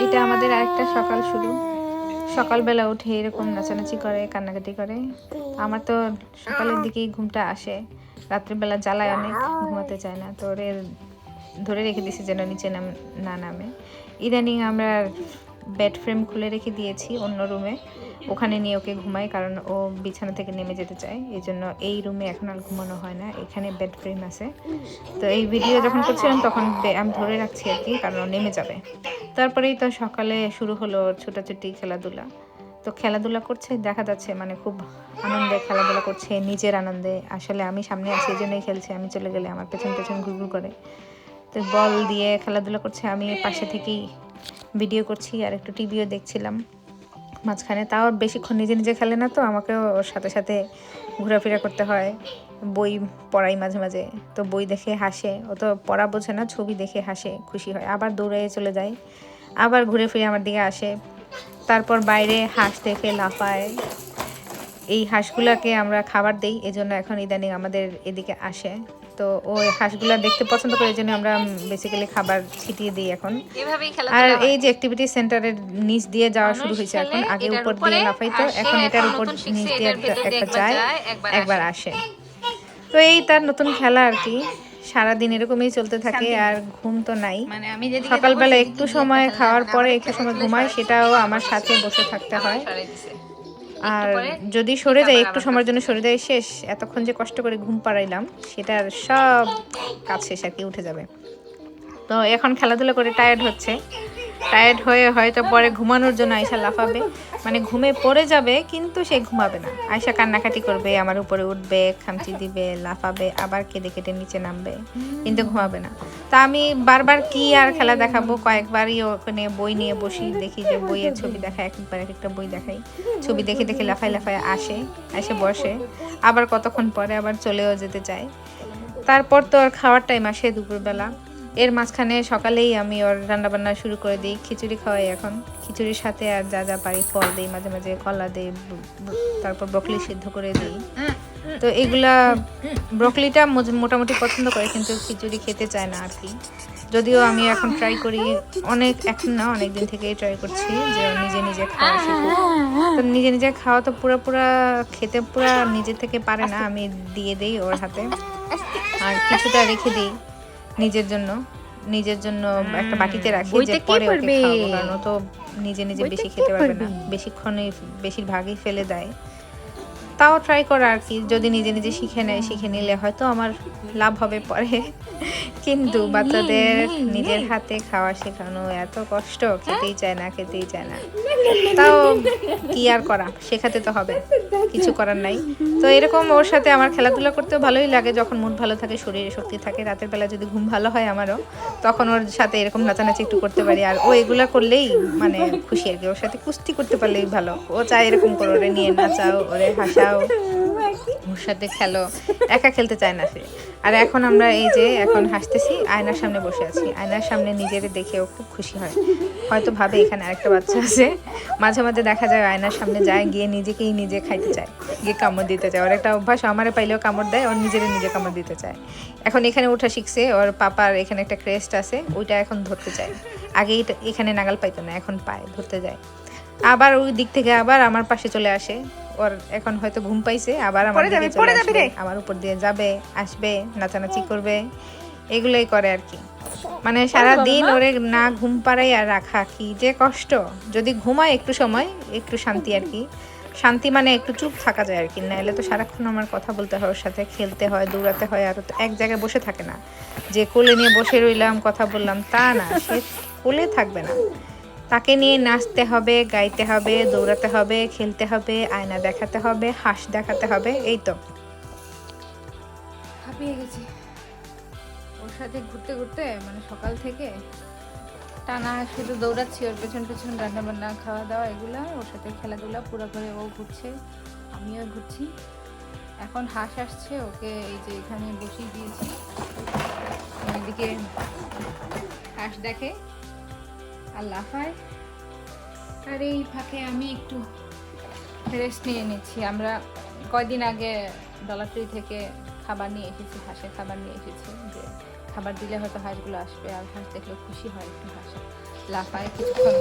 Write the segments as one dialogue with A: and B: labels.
A: এটা আমাদের আরেকটা সকাল শুরু। সকালবেলা উঠে এরকম নাচানাচি করে, কান্নাকাটি করে। আমার তো সকালের দিকেই ঘুমটা আসে, রাত্রিবেলা জ্বালায় অনেক, ঘুমাতে চায় না, তো ওরে ধরে রেখে দিয়েছি যেন নিচে না নামে। ইদানিং আমরা বেড ফ্রেম খুলে রেখে দিয়েছি অন্য রুমে, ওখানে নিয়ে ওকে ঘুমাই, কারণ ও বিছানা থেকে নেমে যেতে চায়। এই জন্য এই রুমে এখন আর ঘুমানো হয় না, এখানে বেড ফ্রেম আছে। তো এই ভিডিও যখন করছিলাম তখন আমি ধরে রাখছি আর কি, কারণ ও নেমে যাবে। তারপরেই তো সকালে শুরু হলো ছোটাছুটি, খেলাধুলা। তো খেলাধুলা করছে, দেখা যাচ্ছে মানে খুব আনন্দে খেলাধুলা করছে, নিজের আনন্দে। আসলে আমি সামনে আছি এই জন্যই খেলছে, আমি চলে গেলে আমার পেছন পেছন ঘুরঘুর করে। তো বল দিয়ে খেলাধুলা করছে, আমি পাশে থেকেই ভিডিও করছি আর একটু টিভিও দেখছিলাম মাঝখানে। তাও বেশিক্ষণ নিজে নিজে খেলে না, তো আমাকেও ওর সাথে সাথে ঘোরাফেরা করতে হয়। বই পড়াই মাঝে মাঝে, তো বই দেখে হাসে। ও তো পড়া বোঝে না, ছবি দেখে হাসে, খুশি হয়, আবার দৌড়ে চলে যায়, আবার ঘুরে ফিরে আমার দিকে আসে। তারপর বাইরে হাঁস দেখে লাফায়। এই হাঁসগুলাকে আমরা খাবার দিই, এজন্য এখন ইদানিং আমাদের এদিকে আসে। তো ওই হাঁসগুলা দেখতে পছন্দ করে, এই জন্য আমরা বেসিক্যালি খাবার ছিটিয়ে দিই এখন। আর এই যে অ্যাক্টিভিটি সেন্টারের নিচ দিয়ে যাওয়া শুরু হয়েছে এখন, আগে উপর দিয়ে লাফাইতো, এখন এটার উপর নিচ দিয়ে একটা যায়, একবার আসে। তো এই তার নতুন খেলা আর কি। সারাদিন এরকমই চলতে থাকে, আর ঘুম তো নাই। সকালবেলা একটু সময় খাওয়ার পরে একটু সময় ঘুমায়, সেটাও আমার সাথে বসে থাকতে হয়। আর যদি সরে যায়, একটু সময়ের জন্য সরে যায়, শেষ। এতক্ষণ যে কষ্ট করে ঘুম পাড়াইলাম সেটার সব কাজ শেষ আর কি, উঠে যাবে। তো এখন খেলাধুলা করে টায়ার্ড হচ্ছে, টায়ার্ড হয়ে হয়তো পরে ঘুমানোর জন্য আয়সা লাফাবে, মানে ঘুমে পড়ে যাবে কিন্তু সে ঘুমাবে না। আয়সা কান্নাকাটি করবে, আমার উপরে উঠবে, খামচি দিবে, লাফাবে, আবার কেঁদে কেটে নিচে নামবে, কিন্তু ঘুমাবে না। তা আমি বারবার কি আর খেলা দেখাবো, কয়েকবারই ওখানে বই নিয়ে বসি, দেখি যে বইয়ের ছবি দেখায়, একবার এক একটা বই দেখাই, ছবি দেখে দেখে লাফায় লাফায় আসে, এসে বসে, আবার কতক্ষণ পরে আবার চলেও যেতে চায়। তারপর তো আর খাওয়ার টাইম আসে দুপুরবেলা। এর মাঝখানে সকালেই আমি ওর রান্নাবান্না শুরু করে দিই, খিচুড়ি খাওয়াই এখন। খিচুড়ির সাথে আর যা যা পারি ফল দিই, মাঝে মাঝে কলা দিই, তারপর ব্রকলি সিদ্ধ করে দিই। তো এগুলা, ব্রকলিটা মোটামুটি পছন্দ করে, কিন্তু খিচুড়ি খেতে চায় না আর কি। যদিও আমি এখন ট্রাই করি, এখন না, অনেক দিন থেকেই ট্রাই করছি যে নিজে নিজে খাওয়া শিখুক। তো নিজে নিজে খাওয়া তো পুরা খেতে নিজে থেকে পারে না, আমি দিয়ে দিই ওর হাতে, আর কিছুটা রেখে দিই নিজের জন্য একটা বাটিতে রাখি, যে পরে ওকে খাওয়াবো, কারণ ও তো নিজে নিজে বেশি খেতে পারবে না, বেশিরভাগই ফেলে দেয়। তাও ট্রাই করা আর কি, যদি নিজে নিজে শিখে নেয়, শিখে নিলে হয়তো আমার লাভ হবে পরে। কিন্তু বাচ্চাদের নিজের হাতে খাওয়া শেখানো এত কষ্ট, খেতেই চায় না, খেতেই চায় না। তাও কি আর করা, শেখাতে তো হবে, কিছু করার নাই। তো এরকম ওর সাথে আমার খেলাধুলা করতেও ভালোই লাগে, যখন মুড ভালো থাকে, শরীরে শক্তি থাকে। রাতের বেলা যদি ঘুম ভালো হয় আমারও, তখন ওর সাথে এরকম নাচানাচি একটু করতে পারি, আর ও এগুলা করলেই মানে খুশি আর কি। ওর সাথে কুস্তি করতে পারলেই ভালো, ও চায় এরকম করো, ওরে নিয়ে নাচাও, ওরে হাসাও, ওর সাথে খেলো, একা খেলতে চায় না সে। আর এখন আমরা এই যে এখন হাসতেছি, আয়নার সামনে বসে আছি, আয়নার সামনে নিজের দেখেও খুব খুশি হয়, হয়তো ভাবে এখানে আরেকটা বাচ্চা আছে। মাঝে মাঝে দেখা যায় আয়নার সামনে যায়, গিয়ে নিজেকেই নিজে খাইতে চায়, গিয়ে কামড় দিতে চায়। ওর একটা অভ্যাস, আমারে পাইলেও কামড় দেয়, ওর নিজে কামড় দিতে চায়। এখন এখানে ওঠা শিখছে, ওর পাপার এখানে একটা ক্রেস্ট আছে, ওইটা এখন ধরতে চায়। আগে এখানে নাগাল পাইতো না, এখন পায়, ধরতে যায়। আবার ওই দিক থেকে আবার আমার পাশে চলে আসে, ওর এখন হয়তো ঘুম পাইছে, আবার আমার দিকে চলে আসবে, আমার উপর দিয়ে যাবে, আসবে, নাচানাচি করবে, এগুলোই করে আর কি। মানে সারা দিন ওরে না ঘুম পাড়াই আর রাখা কি যে কষ্ট। যদি ঘুমায় একটু সময়, একটু শান্তি আর কি, শান্তি মানে একটু চুপ থাকা যায় আর কি, নাহলে তো সারাক্ষণ আমার কথা বলতে হয়, ওর সাথে খেলতে হয়, দৌড়াতে হয়, আর তো এক জায়গায় বসে থাকে না যে কোলে নিয়ে বসে রইলাম কথা বললাম, তা না, সে কোলে থাকবে না, তাকে নিয়ে নাচতে হবে, গাইতে হবে, দৌড়াতে হবে, খেলতে হবে, আয়না দেখাতে হবে, হাঁস দেখাতে হবে, এই তো। হাঁপিয়ে গেছি ওর সাথে ঘুরতে ঘুরতে, মানে সকাল থেকে টানা শুধু দৌড়াচ্ছি ওর পেছন পেছন, রান্না বান্না, খাওয়া দাওয়া, এগুলা, ওর সাথে খেলাধুলা পুরো করে। ও ঘুরছে, আমিও ঘুরছি। এখন হাঁস আসছে, ওকে এই যে এখানে বসিয়ে দিয়েছি, এদিকে হাঁস দেখে আর লাফায়, আর এই ফাঁকে আমি একটু রেস্ট নিয়ে নিচ্ছি। আমরা কয়দিন আগে ডলার ট্রি থেকে খাবার নিয়ে এসেছি, হাঁসের খাবার নিয়ে এসেছি, যে খাবার দিলে হয়তো হাঁসগুলো আসবে, আর হাঁস দেখলে খুশি হয়, একটু হাসে। লাফায়, কিছুক্ষণ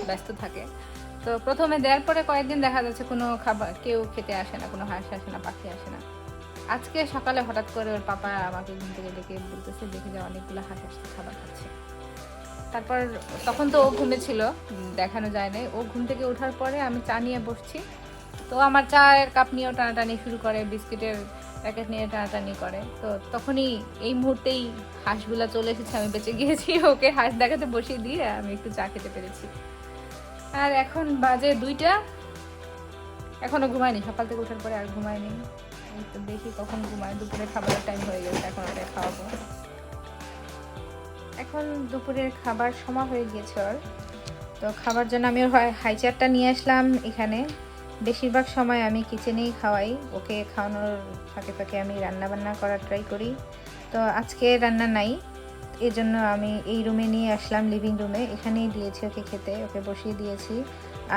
A: ব্যস্ত থাকে। তো প্রথমে দেওয়ার পরে কয়েকদিন দেখা যাচ্ছে কোনো খাবার কেউ খেতে আসে না, কোনো হাঁস আসে না, পাখি আসে না। আজকে সকালে হঠাৎ করে ওর পাপা আমাকে ঘুম থেকে ডেকে বলতেছে দেখে যে অনেকগুলো হাঁস আসছে, খাবার খাচ্ছে। তারপর তখন তো ও ঘুমেছিল, দেখানো যায় নাই। ও ঘুম থেকে ওঠার পরে আমি চা নিয়ে বসছি, তো আমার চায়ের কাপ নিয়েও টানাটানি শুরু করে, বিস্কিটের প্যাকেট নিয়ে টানাটানি করে। তো তখনই এই মুহূর্তেই হাঁসগুলা চলে এসেছে, আমি বেঁচে গিয়েছি। ওকে হাঁস দেখাতে বসিয়ে দিয়ে আমি একটু চা খেতে পেরেছি। আর এখন বাজে 2টা, এখনো ঘুমায়নি, সকাল থেকে ওঠার পরে আর ঘুমায়নি। তো দেখি কখন ঘুমায়, দুপুরে খাবারের টাইম হয়ে গেছে, এখন ওটা খাওয়াবো। এখন দুপুরের খাবার সময় হয়ে গিয়েছে ওর। তো খাবার জন্য আমি ওর হাই চেয়ারটা নিয়ে আসলাম এখানে। বেশিরভাগ সময় আমি কিচেনেই খাওয়াই ওকে, খাওয়ানোর ফাঁকে ফাঁকে আমি রান্না বান্না করার ট্রাই করি। তো আজকে রান্না নাই, এজন্য আমি এই রুমে নিয়ে আসলাম, লিভিং রুমে। এখানেই দিয়েছি ওকে খেতে, ওকে বসিয়ে দিয়েছি।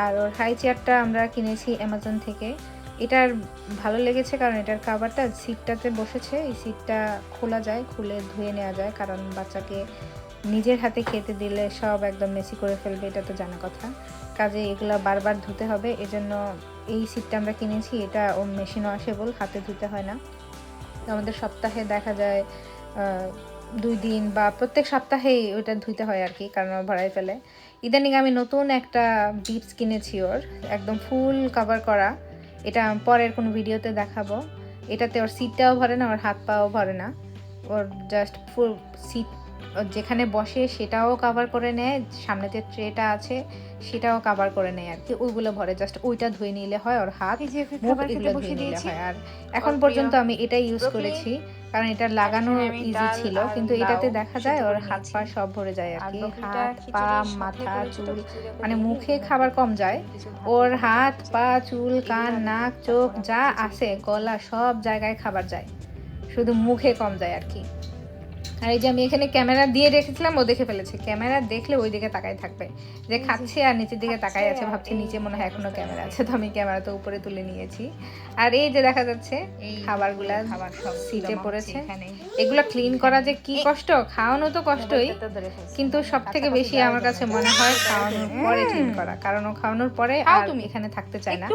A: আর ওর হাই চেয়ারটা আমরা কিনেছি অ্যামাজন থেকে। এটার ভালো লেগেছে কারণ এটার কাভারটা সিটটাতে বসেছে, এই সিটটা খোলা যায়, খুলে ধুয়ে নেওয়া যায়, কারণ বাচ্চাকে নিজের হাতে খেতে দিলে সব একদম মেসি করে ফেলবে, এটা তো জানা কথা। কাজে এগুলো বারবার ধুতে হবে, এজন্য এই সিটটা আমরা কিনেছি। এটা ও মেশিন ওয়াশেবল, হাতে ধুতে হয় না। আমাদের সপ্তাহে দেখা যায় 2 দিন বা প্রত্যেক সপ্তাহেই ওটা ধুইতে হয় আর কি, কারণ ভরাই ফেলে। ইদানিং আমি নতুন একটা বিপস কিনেছি ওর, একদম ফুল কভার করা। এটা পরের কোনো ভিডিওতে দেখাবো। এটাতে ওর সিটটাও ভরে না, ওর হাত পাও ভরে না, ওর জাস্ট ফুল সিট যেখানে বসে সেটাও কভার করে নেয়, সামনে যে ট্রেটা আছে সেটাও কভার করে নেয় আর কি, ওইগুলো ভরে। জাস্ট ওইটা ধুয়ে নিলে হয়, ওর হাত মুখ এগুলো ধুয়ে নিলে হয়। আর এখন পর্যন্ত আমি এটাই ইউজ করেছি, কারণ এটা লাগানো ইজি ছিল। কিন্তু এটাতে দেখা যায় ওর হাত পা সব ভরে যায় আর কি, হাত পা মাথা চুল, মানে মুখে খাবার কম যায়, ওর হাত পা চুল কান নাক চোখ যা আছে গলা সব জায়গায় খাবার যায়, শুধু মুখে কম যায় আর কি। আর এই যে আমি এখানে ক্যামেরা দিয়ে রেখেছিলাম, ও দেখে ফেলেছে। ক্যামেরা দেখলে ওই দিকে তাকাই থাকবে, যে খাচ্ছে আর নিচের দিকে তাকাই আছে, ভাবছে নিচে মনে হয় এখনো ক্যামেরা আছে। তো আমি ক্যামেরা তো উপরে তুলে নিয়েছি। আর এই যে দেখা যাচ্ছে খাবারগুলা সব সিটে পড়েছে। এগুলো ক্লিন করা যে কি কষ্ট, খাওয়ানো তো কষ্টই, কিন্তু সব থেকে বেশি আমার কাছে মনে হয় খাওয়ানোর পরে ক্লিন করা, কারণ ও খাওয়ানোর পরে আর তুমি এখানে থাকতে চায় না।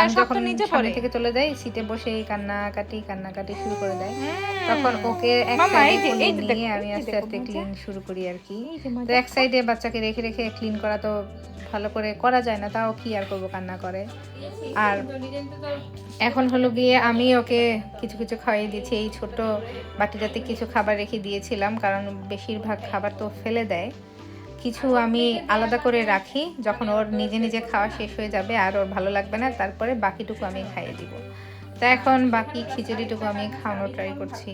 A: আমি যখন সামনে থেকে চলে যাই, সিটে বসে কান্নাকাটি শুরু করে দেয়, তখন ওকে এক সাইডে নিয়ে আমি আস্তে আস্তে ক্লিন শুরু করি আর কি। তো এক সাইডে বাচ্চাকে রেখে রেখে ক্লিন করা তো ভালো করে করা যায় না, তাও কি আর করবো, কান্না করে। আর এখন হলো গিয়ে আমি ওকে কিছু কিছু খাইয়ে দিয়েছি, এই ছোট বাটিটাতে কিছু খাবার রেখে দিয়েছিলাম, কারণ বেশিরভাগ খাবার তো ফেলে দেয়। কিছু আমি আলাদা করে রাখি, যখন ওর নিজে নিজে খাওয়া শেষ হয়ে যাবে আর ওর ভালো লাগবে না, তারপরে বাকিটুকু আমি খাইয়ে দিব। তো এখন বাকি খিচুড়িটুকু আমি খাওয়ানোর ট্রাই করছি।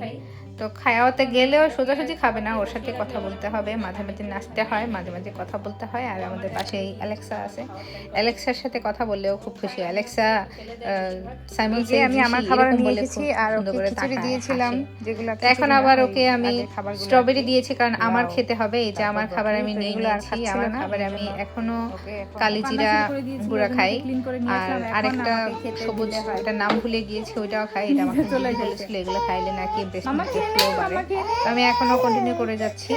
A: তো খাওয়াতে গেলেও সোজাসুজি খাবে না, ওর সাথে কথা বলতে হবে, মাঝে মাঝে নাচতে হয়, মাঝে মাঝে কথা বলতে হয়। আর আমাদের পাশে এই অ্যালেক্সা আছে, অ্যালেক্সার সাথে কথা বললেও খুব খুশি। অ্যালেক্সা সাইমন যে আমি আমার খাবার নিয়ে এসেছি আর ওকে খিচুড়ি দিয়েছিলাম, যেগুলো এখন আবার ওকে আমি স্ট্রবেরি দিয়েছি, কারণ আমার খেতে হবে। এই যে আমার খাবার আমি নিয়ে নিয়েছি, আমার খাবারে আমি এখনো কালিজিরা গুঁড়া খাই, আর আরেকটা সবুজ, ওটার নাম ভুলে গিয়েছি, ওইটাও খাই। এটা আমাকে চলে বলেছিল এগুলো খাইলে নাকি বেশ আমি এখনো কন্টিনিউ করে যাচ্ছি।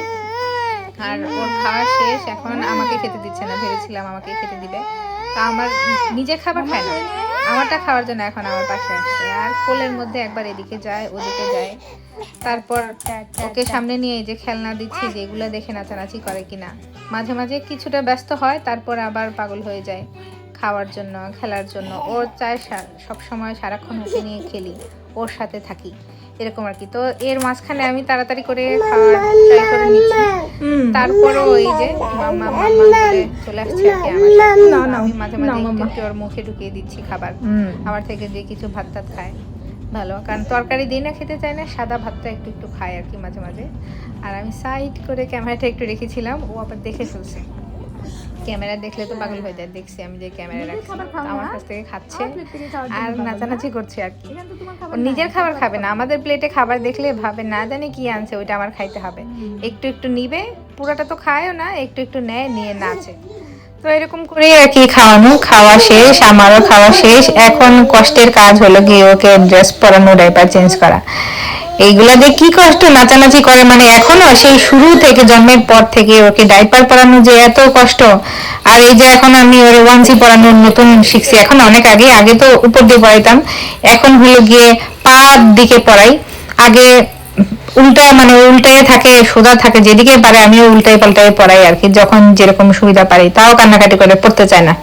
A: আর ওর খাওয়া শেষ, এখন আমাকে খেতে দিচ্ছে না, ভেবেছিলাম আমাকে খেতে দিবে, তা আমার নিজের খাবার খায় না, আমারটা খাওয়ার জন্য এখন আমার পাশে আসছে। আর কোলের মধ্যে একবার এদিকে যায় ওদিকে যায়, তারপর ওকে সামনে নিয়ে এই যে খেলনা দিচ্ছি, যেগুলো দেখে নাচানাচি করে কিনা। মাঝে মাঝে কিছুটা ব্যস্ত হয়, তারপর আবার পাগল হয়ে যায় খাওয়ার জন্য, খেলার জন্য। ওর চায় সবসময় সারাক্ষণ ওকে নিয়ে খেলি, ওর সাথে থাকি, এরকম আর কি। তো এর মাঝখানে আমি তাড়াতাড়ি করে খাওয়ার ট্রাই করে নিচ্ছি, তারপরও ওই যে মাম্মা বলে চলে আসছে আর কি আমার সাথে। আমি মাঝে মাঝে একটু ওর মুখে ঢুকিয়ে দিচ্ছি খাবার, আমার থেকে যে কিছু ভাত টাত খায় ভালো, কারণ তরকারি দিই না, খেতে চায় না, সাদা ভাতটা একটু একটু খায় আর কি মাঝে মাঝে। আর আমি সাইড করে ক্যামেরাটা একটু রেখেছিলাম, ও আবার দেখে ফেলছে। ক্যামেরা দেখলে তো পাগল হয়ে যায়, দেখছি আমি যে ক্যামেরা রাখছি, আমার কাছ থেকে খাচ্ছে আর নাচানাচি করছে আর কি। ও নিজের খাবার খাবে না, আমাদের প্লেটে খাবার দেখলে ভাবে না জানি কি আনছে, ওইটা আমার খাইতে হবে। একটু একটু নিবে, পুরোটা তো খায়ও না, একটু একটু নেয়, নিয়ে নাচে। তো এরকম করে আর কি খাওয়ানো, খাওয়া শেষ, আমারও খাওয়া শেষ। এখন কষ্টের কাজ হলো গিয়ে ওকে ড্রেস পরানো, ডাইপার চেঞ্জ করা। এইগুলা দিয়ে কি কষ্ট নাচানাচি করে, মানে এখনো সেই শুরু থেকে জন্মের পর থেকে ওকে ডাইপার পরানো যে এত কষ্ট। আর এই যে এখন আমি ওর ওয়ানসি পরানোর নতুন শিখছি, এখন অনেক আগে আগে তো উপর দিয়ে পরাইতাম, এখন হলো গিয়ে পা দিকে পরাই। আগে উল্টা মানে উল্টায় থাকে সোজা থাকে যেদিকে পারে আমিও উল্টায় পাল্টায় পরাই আর কি, যখন যেরকম সুবিধা পারি। তাও কান্নাকাটি করে পড়তে চায় না।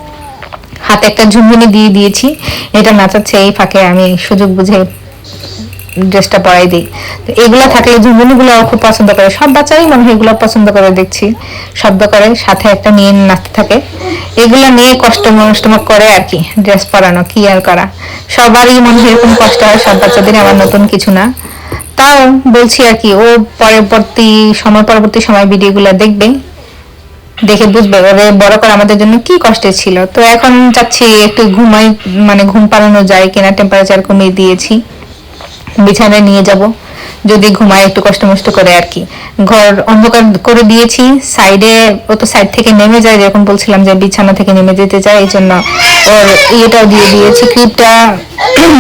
A: হাতে একটা ঝুমঝুনি দিয়ে দিয়েছি, এটা নাচাচ্ছে, এই ফাঁকে আমি সুযোগ বুঝে ড্রেসটা পরাই দিই। তো এগুলা থাকলে ঝুমঝুনিগুলো খুব পছন্দ করে, সব বাচ্চারাই মনে হয় এগুলো পছন্দ করে, দেখছি শব্দ করে সাথে একটা নিয়ে নাচতে থাকে। এগুলা নিয়ে কষ্ট মষ্টমক করে আর কি, ড্রেস পরানো কি আর করা, সবারই মনে হয় এরকম কষ্ট হয়, সব বাচ্চাদের, আমার নতুন কিছু না। তাও বলছি আর কি, ও পরবর্তী সময় ভিডিওগুলো দেখবে, দেখে বুঝবে ওরে বড় করা আমাদের জন্য কি কষ্টের ছিল। তো এখন চাচ্ছি একটু ঘুমাই, মানে ঘুম পাড়ানো যায় কিনা, টেম্পারেচার কমিয়ে দিয়েছি, বিছানায় নিয়ে যাব যদি ঘুমায় একটু কষ্ট মষ্ট করে আর কি। ঘর অন্ধকার করে দিয়েছি, সাইডে ও তো সাইড থেকে নেমে যায়, যেরকম বলছিলাম যে বিছানা থেকে নেমে যেতে চায়, এই জন্য ওর ইয়েটাও দিয়ে দিয়েছি, ক্লিপটা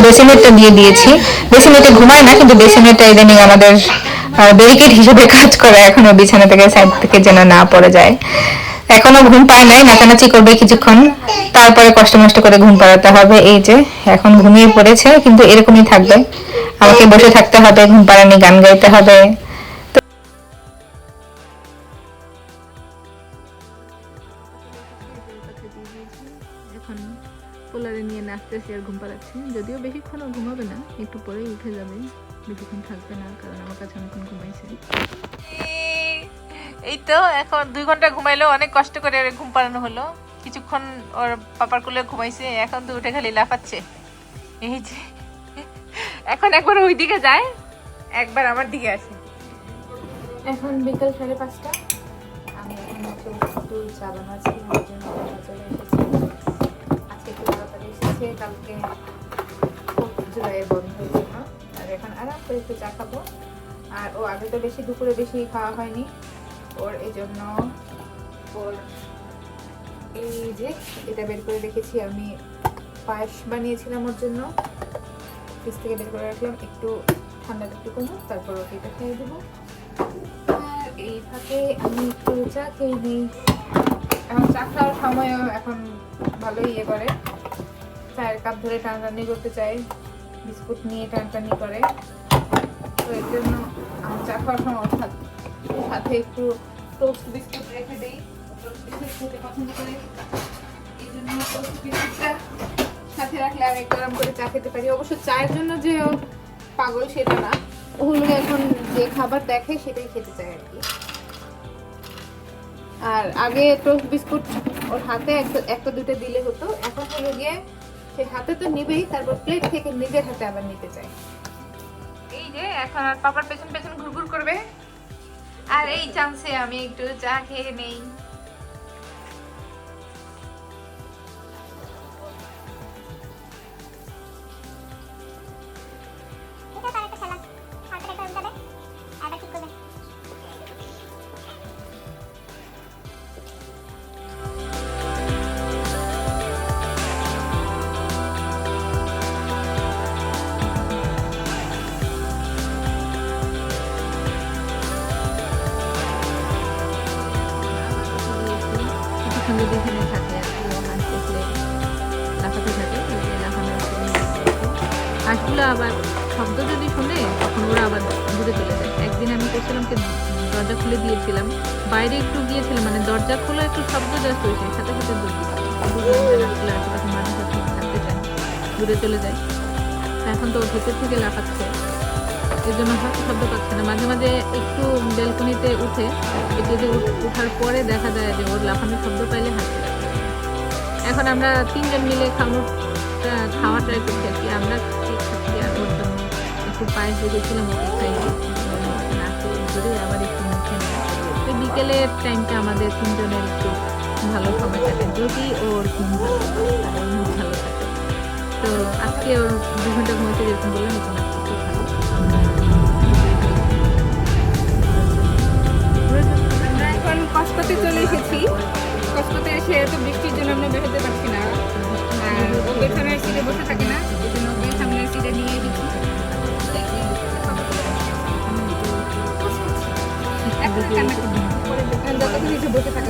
A: বেসিনেটটা দিয়ে দিয়েছি। বেসিনেটে ঘুমায় না, কিন্তু বেসিনেটটা ইদানিং আমাদের ব্যারিকেড হিসেবে কাজ করে, এখনো বিছানা থেকে সাইড থেকে যেন না পড়ে যায়। এখনো ঘুম পায় নাই, নাচানাচি করবে কিছুক্ষণ, তারপরে কষ্ট মষ্ট করে ঘুম পাড়াতে হবে। এই যে এখন ঘুমিয়ে পড়েছে, কিন্তু এরকমই থাকবে, আমাকে বসে থাকতে হবে, ঘুম পাড়ানি গান গাইতে হবে। এখন পোলারে নিয়ে নাচতেছি আর ঘুম পাড়াচ্ছি, যদিও বেশিক্ষণও ঘুমাবে না, একটু পরেই উঠে যাবে, বেশিক্ষণ থাকবে না, কারণ আমার কাছে অনেকক্ষণ ঘুমাইছে। এই তো এখন 2 ঘন্টা ঘুমাইলো, অনেক কষ্ট করে ঘুম পাড়ানো হলো, কিছুক্ষণ ওর পাপার কোলে ঘুমাইছে, এখন তো উঠে খালি লাফাচ্ছে। এই যে এখন একবার ওই দিকে যায়, একবার আমার দিকে আসে। এখন বিকাল 5:30, আমি এখন একটু চা বানাচ্ছি, আমার জন্য চলে এসেছি। আজকে একটু তাড়াতাড়ি এসেছে, কালকে জুলাইয়ের বন্ধের জন্য। আর এখন আরাম করে একটু চা খাবো। আর ও আগে তো দুপুরে বেশি খাওয়া হয়নি ওর, এই জন্য ওর এই যে এটা বের করে রেখেছি, আমি পায়েস বানিয়েছিলাম ওর জন্য, ফ্রিজ থেকে বের করে রাখলাম, একটু ঠান্ডাটা একটু কমুক, তারপর ওকে এটা খেয়ে দেবো। আর এই ফাঁকে আমি একটু চা খেয়ে নিই। এখন চা খাওয়ার সময়ও এখন ভালো ইয়ে করে, চায়ের কাপ ধরে টানটানি করতে চাই, বিস্কুট নিয়ে টানটানি করে, তো এর জন্য আমি চা খাওয়ার সময় সাথে একটু টোস্ট বিস্কুট রেখে দিই, টোস্ট বিস্কুট খেতে পছন্দ করে, এই জন্য টোস্ট বিস্কুটটা সাথে রাখলে আমি গরম করে চা খেতে পারি। অবশ্য চায়ের জন্য যে পাগল সেটা না, ওগুলো এখন যে খাবার দেখে সেটাই খেতে চায় আর কি। আর আগে টোস্ট বিস্কুট ওর হাতে একটা দুটো দিলে হতো, এখন হলো গিয়ে সে হাতে তো নিবেই, তারপর প্লেট থেকে নিজের হাতে আবার নিতে চায়। এই যে এখন আর পাপার পেছন পেছন ঘুরঘুর করবে, আর এই চান্সে আমি একটু চা খেয়ে নেই। যদি এখানে থাকে আর কি, হাঁসগুলো লাফাতে থাকে, হাঁসগুলো আবার শব্দ যদি শুনে তখন ওরা আবার দূরে চলে যায়। একদিন আমি করছিলাম কি, দরজা খুলে দিয়েছিলাম, বাইরে একটু গিয়েছিলাম, মানে দরজা খোলা একটু শব্দ জাস্ট হয়েছে, সাথে সাথে আশেপাশে মানুষ থাকতে চায়, দূরে চলে যায়। এখন তো ভেতর থেকে লাফাচ্ছে, এর জন্য হয়তো শব্দ পাচ্ছে না। মাঝে মাঝে একটু ব্যালকনিতে উঠে, এটি উঠার পরে দেখা যায় যে ওর লাফানোর শব্দ পাইলে হাসতে লাগে। এখন আমরা 3 জন মিলে খাওয়া ট্রাই করছি আর কি, আমরা খাচ্ছি, আর ওর জন্য একটু পায়েস রেখেছিলাম, ওকে খাই নাচে ধরে আবার একটু মুখে নেয়। তো বিকেলের টাইমটা আমাদের 3 জনের একটু ভালো সময় কাটে, যদি ওর ঘুম ভালো হয় আর ওর মুড ভালো থাকে। তো আজকে ওর 2 ঘন্টা ঘুমাইতে যেরকম বললাম, এখন একটু ভালো। আমরা এখন কসকতে চলে এসেছি, কসকতে এসে তো বৃষ্টির জন্য আমরা বের হতে পারছি না, আর ও পেছনের সিটে বসে থাকে না, এই জন্য ওকে সামনের সিটে নিয়ে দিচ্ছি।
B: এসে বসে থাকে